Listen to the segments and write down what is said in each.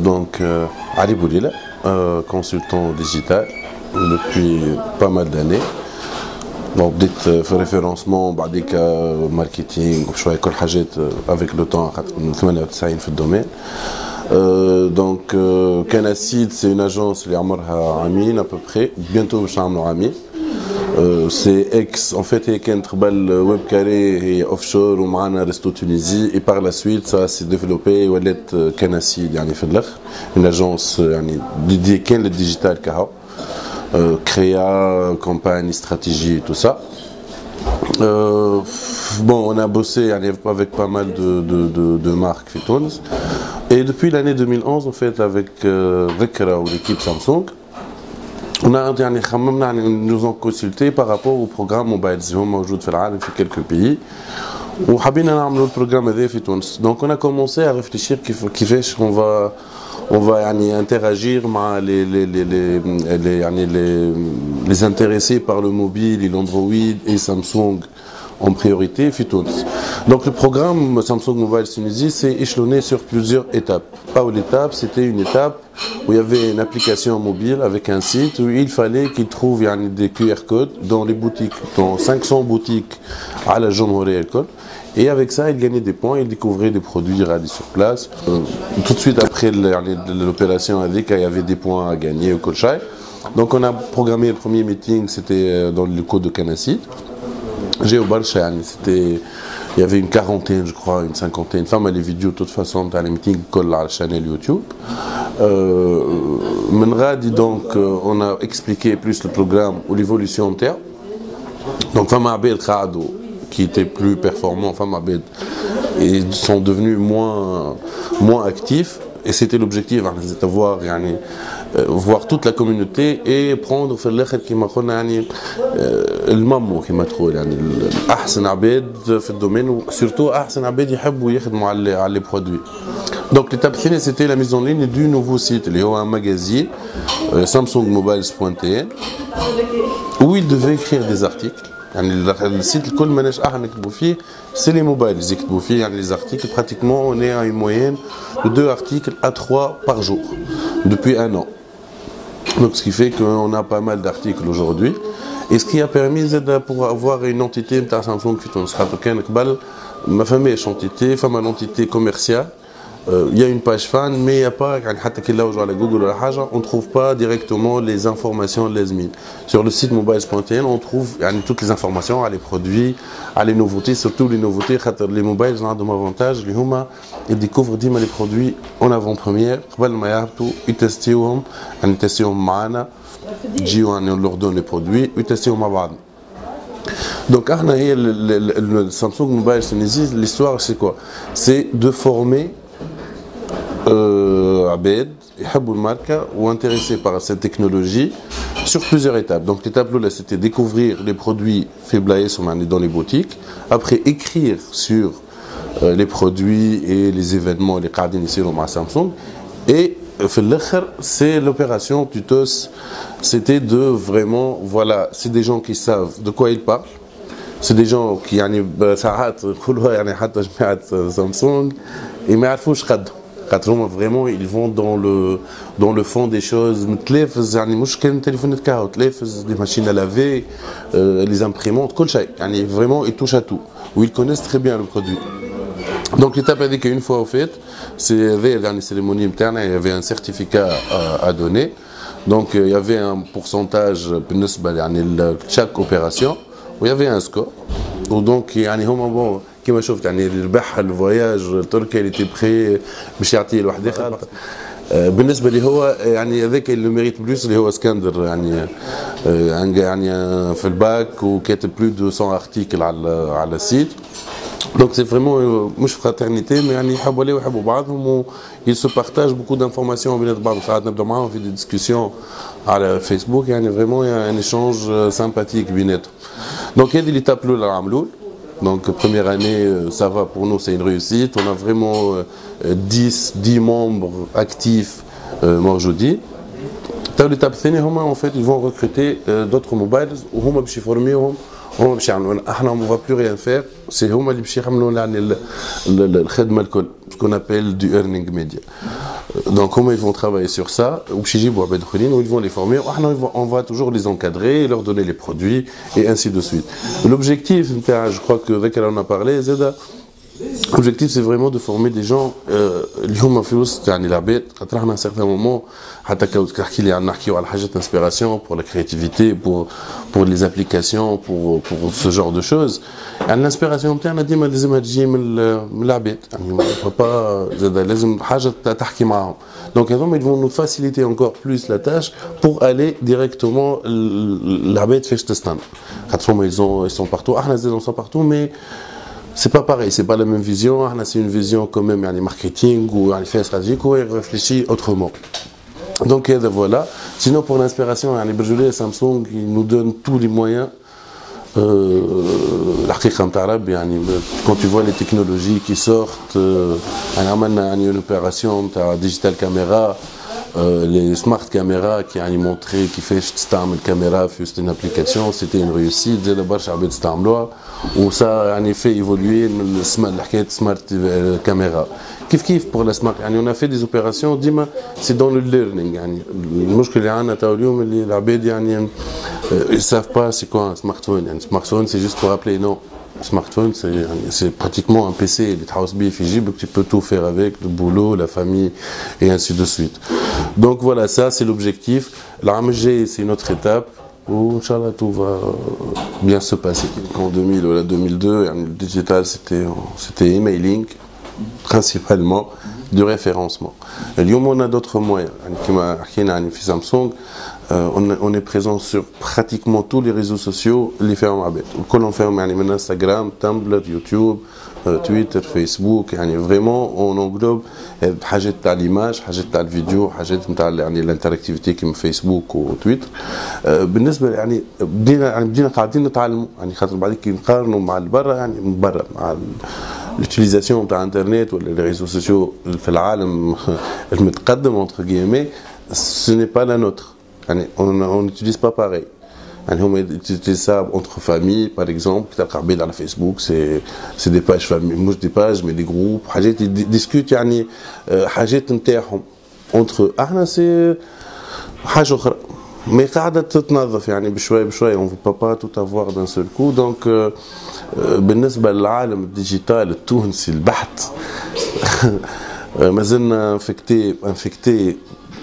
Donc Ali Boulila, consultant digital depuis pas mal d'années. Bon, بديت في référencement بعديك marketing وشوية كل حاجات avec le temps من 98 في الدومين. Donc Canacid c'est une agence اللي عمرها عامين à peu près, bientôt باش نعملوا عامين. C'est ex, en fait, هي كانت قبل ويب كاري هي اوفشور ومعنا ريستو تونيزي et par la suite ça s'est développé ولات كناسيد يعني في الاخر une agence يعني dédiée كان للديجيتال كهو créa, campagne, stratégie, tout ça. Bon, on a bossé avec pas mal de marques Fitons. Et depuis l'année 2011, en fait, avec Rekra ou l'équipe Samsung, on a nous ont consulté par rapport au programme mobile. في quelques pays. وحبينا نعملوا البروجرام هذا في تونس. Donc on a commencé à réfléchir كيفاش on va interagir avec les intéressés par le mobile et l'Android et Samsung en priorité. Donc le programme Samsung Mobile Tunisie s'est échelonné sur plusieurs étapes. Pas une étape, c'était une étape où il y avait une application mobile avec un site où il fallait qu'ils trouvent des QR codes dans les boutiques, dans 500 boutiques à la Jamhouria Alcool. Et avec ça, il gagnait des points, il découvrait des produits radis sur place. Tout de suite après l'opération avec, il y avait des points à gagner au Kolchai. Donc on a programmé le premier meeting, c'était dans le code de Canacid. J'ai au Balcha, il y avait une quarantaine, je crois, une cinquantaine. Enfin, les vidéos, de toute façon, dans les meetings collent à la chaîne YouTube. Menradi, donc, on a expliqué plus le programme ou l'évolution en termes. Donc, Fama Abel Khado, qui étaient plus performants, Fama Abed, ils sont devenus moins actifs. Et c'était l'objectif, voir toute la communauté et prendre في الاخر كما قلنا يعني المامو كما تقول يعني احسن عباد في الدومين وسورتو احسن عباد يحبوا يخدموا على لي برودوي. Donc l'étape الثانيه c'était la mise en ligne du nouveau site اللي هو un magazine samsungmobiles.tn où il devait écrire des articles. يعني السيت الكل ماناش احنا نكتبوا فيه سي لي موبايل اللي يكتبوا فيه يعني les articles pratiquement on est à une moyenne de 2 articles à 3 par jour depuis un an. Donc ce qui fait qu'on a pas mal d'articles aujourd'hui et ce qui a permis pour avoir une entité de Samsung في تونس خاطر كان قبل ما فماش entité فما l'entité commerciale. Il y a une page fan, mais il n'y a pas, on ne trouve pas directement les informations de l'ESMIN. Sur le site mobiles.tn, on trouve toutes les informations, les produits, les nouveautés, surtout les nouveautés. Les mobiles ont un avantage, ils découvrent les produits en avant-première, ils testent, on leur donne les produits, ils testent. Donc, le Samsung Mobile Tunisie, l'histoire c'est quoi? C'est de former Abed, Habou Marka ou intéressés par cette technologie sur plusieurs étapes. Donc l'étape là c'était découvrir les produits faibles dans les boutiques, après écrire sur les produits et les événements les cadres initiaux à Samsung et c'est l'opération Tutos, c'était de vraiment voilà, c'est des gens qui savent de quoi ils parlent. C'est des gens qui ساعات كلها يعني حتى جماعة Samsung et ما يعرفوش قدهم. Vraiment, ils vont dans le fond des choses. Les machines à laver, les imprimantes, vraiment, ils touchent à tout. Où ils connaissent très bien le produit. Donc l'étape a dit qu'une fois au fait, c'est la cérémonie interne, il y avait un certificat à donner. Donc il y avait un pourcentage chaque opération où il y avait un score. Donc bon. كما شفت البحر الفواياج تركيا اللي تبخي باش يعطيه لوحده بالنسبه لي هو هذاك اللي ميريت بلوس اللي هو اسكندر في الباك وكاتب بلو دو 100 ارتيكل على السيت. Donc c'est vraiment مش fraternité mais يحبوا عليه ويحبوا بعضهم ils se partagent beaucoup d'informations بين بعض ساعات نبدا معاهم في des discussions على فيسبوك vraiment il y a un échange sympathique بيناتهم. Donc هذه l'étape الاولى عملوا. Donc première année, ça va pour nous, c'est une réussite. On a vraiment 10 membres actifs aujourd'hui. Dans l'étape الثانية en fait, ils vont recruter d'autres mobiles وهم باش يفورميوهم هم باش يعملوا. احنا on va plus rien faire, c'est هما اللي باش يعملوا الخدمة الكل, ce qu'on appelle du earning media. Donc comment ils vont travailler sur ça, ou ils vont les former, on va toujours les encadrer, leur donner les produits, et ainsi de suite. L'objectif, je crois que avec elle on a parlé, l'objectif c'est vraiment de former des gens اليوم فلوس يعني العباد خاطر احنا à un certain moment حتى كتحكي لي عن نحكيو على حاجات d'inspiration pour la créativité pour les applications pour ce genre de choses يعني الانسبيراسيون نتاعنا ديما لازمها تجي من العباد يعني ما با زاد لازم حاجه تحكي معاهم donc ils vont nous faciliter encore plus la tâche pour aller directement العباد فاش تستنى خاطر ils sont partout احنا زاد sont partout mais c'est pas pareil, c'est pas la même vision. C'est une vision quand même, il y a marketing ou il y a stratégique où il réfléchit autrement. Donc voilà. Sinon pour l'inspiration, il y a Bergelet et Samsung, ils nous donnent tous les moyens. Quand tu vois les technologies qui sortent, on a une opération digital caméra. Les smart caméras qui ont montré qui fait une caméra c'est une application c'était une réussite زاد برشا عباد استعملوها وسا يعني fait évoluer الحكايه smart caméra كيف pour la smart يعني on a fait des opérations ديما c'est dans le learning يعني المشكل اللي عندنا تاع اليوم اللي العباد يعني ils savent pas c'est quoi un smartphone يعني smartphone c'est juste pour appeler non smartphone c'est pratiquement un PC tu peux tout faire avec le boulot la famille et ainsi de suite donc voilà ça c'est l'objectif l'AMG c'est une autre étape où Inch'Allah tout va bien se passer en 2000 ou la 2002 le digital c'était emailing principalement du référencement اليوم on a d'autres moyens كما حكينا عن في Samsung on est présent sur pratiquement tous les réseaux sociaux اللي فيهم عباد الكل فيهم يعني من انستغرام تامبلر يوتيوب تويتر فيسبوك يعني فريمون اون انغلوب حاجات تاع ليماج حاجات تاع الفيديو حاجات نتاع يعني الانتراكتيفيتي كيما فيسبوك وتويتر بالنسبه يعني بدينا قاعدين نتعلموا يعني خاطر بعد كي نقارنوا مع البرا يعني من برا مع l'utilisation تاع انترنت ولا les réseaux sociaux في العالم المتقدم entre guillemets ce n'est pas la nôtre يعني on n'utilise pas pareil يعني هم utilisent ça entre familles par exemple تلقى عباد على فيسبوك c'est des pages famille مش des pages mais des groupes حاجات discutent يعني حاجات نتاعهم entre احنا c'est حاجه اخرى mais قاعده تتنظف يعني بشويه on ne peut pas tout avoir d'un seul coup donc بالنسبه للعالم الديجيتال التونسي البحت ما زلنا infecté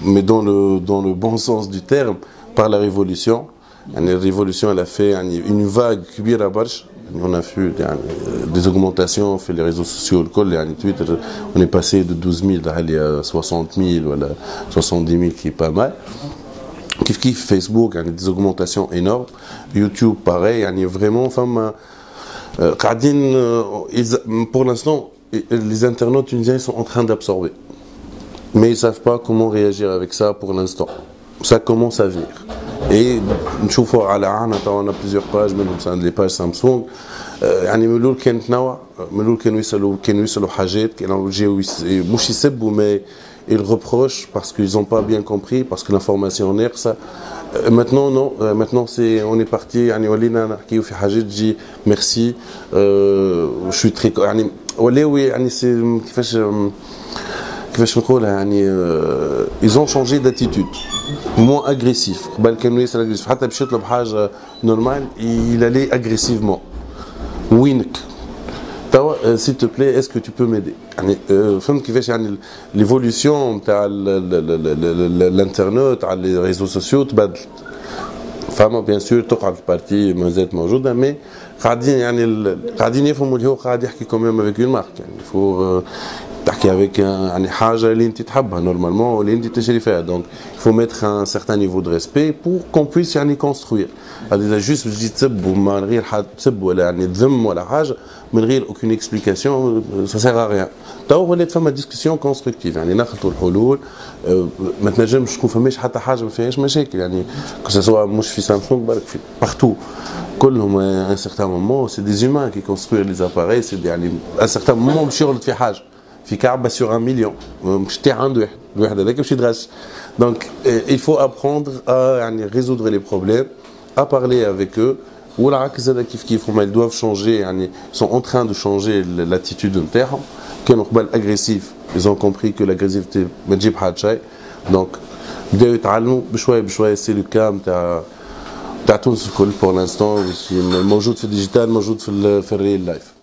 mais dans le bon sens du terme par la révolution يعني la révolution elle a fait يعني une vague كبيره برشا on a vu des augmentations في les réseaux sociaux الكل يعني Twitter on est passé de 12 000 à 60 000 ولا 70 000 qui est pas mal كيف Facebook يعني des augmentations énormes YouTube pareil يعني vraiment فما قاعدين pour l'instant les internautes tunisiens sont en train d'absorber mais ils savent pas comment réagir avec ça pour l'instant ça commence à venir et نشوفوا على عنا on a plusieurs pages منهم les pages Samsung يعني من الاول كانت نوع من الاول كانوا يوصلوا حاجات كانوا يجيو مش يسبوا mais ils reprochent parce qu'ils n'ont pas bien compris parce que l'information est ça maintenant non maintenant on est parti يعني ولينا نحكيو في حاجات تجي merci je suis très يعني ولاو يعني كيفاش نقولها يعني ils ont changé d'attitude moins agressif قبل كانوا ياسر agressif حتى باش يطلب حاجه نورمال il allait agressivement وينك توا s'il te plaît est-ce que tu peux m'aider يعني فهمت كيفاش يعني l'évolution تاع الانترنت على les réseaux sociaux تبدلت فما بيان سور تقعد البارتي ما زالت موجوده مي قاعدين يفهموا اللي هو قاعد يحكي كوميم افيك اون مارك يعني فور تحكي avec يعني حاجه اللي انت تحبها نورمالمون واللي انت تشري فيها دونك faut mettre un certain niveau de respect pour qu'on puisse يعني construire هذا جوست تجي تسب وما غير حد تسب ولا يعني تذم ولا حاجه من غير aucune explication ça sert à rien تو ولات فما ديسكسيون كونستركتيف يعني ناخذوا الحلول ما تنجمش تكون فماش حتى حاجه ما فيهاش مشاكل يعني كو مش في سامسونج برك في بارتو كلهم ان سيغتان مومون سي دي زومان كي كونستروير لي زاباري سي يعني ان سيغتان مومون باش يغلط في حاجه في كعبه sur 1 million مش تاع عنده واحد هذاك باش يدغش donc il faut apprendre à يعني résoudre les problèmes à parler avec eux والعكس هذا كيف كيف هما ils doivent changer يعني sont en train de changer l'attitude نتاعهم. كانوا قبل اغريسيف ils ont compris que l'agressivité ما تجيب حد شيء دونك بداو يتعلموا بشويه بشويه. سي لو كام تاع تونس الكل بور لانستون موجود في الديجيتال موجود في الريل لايف.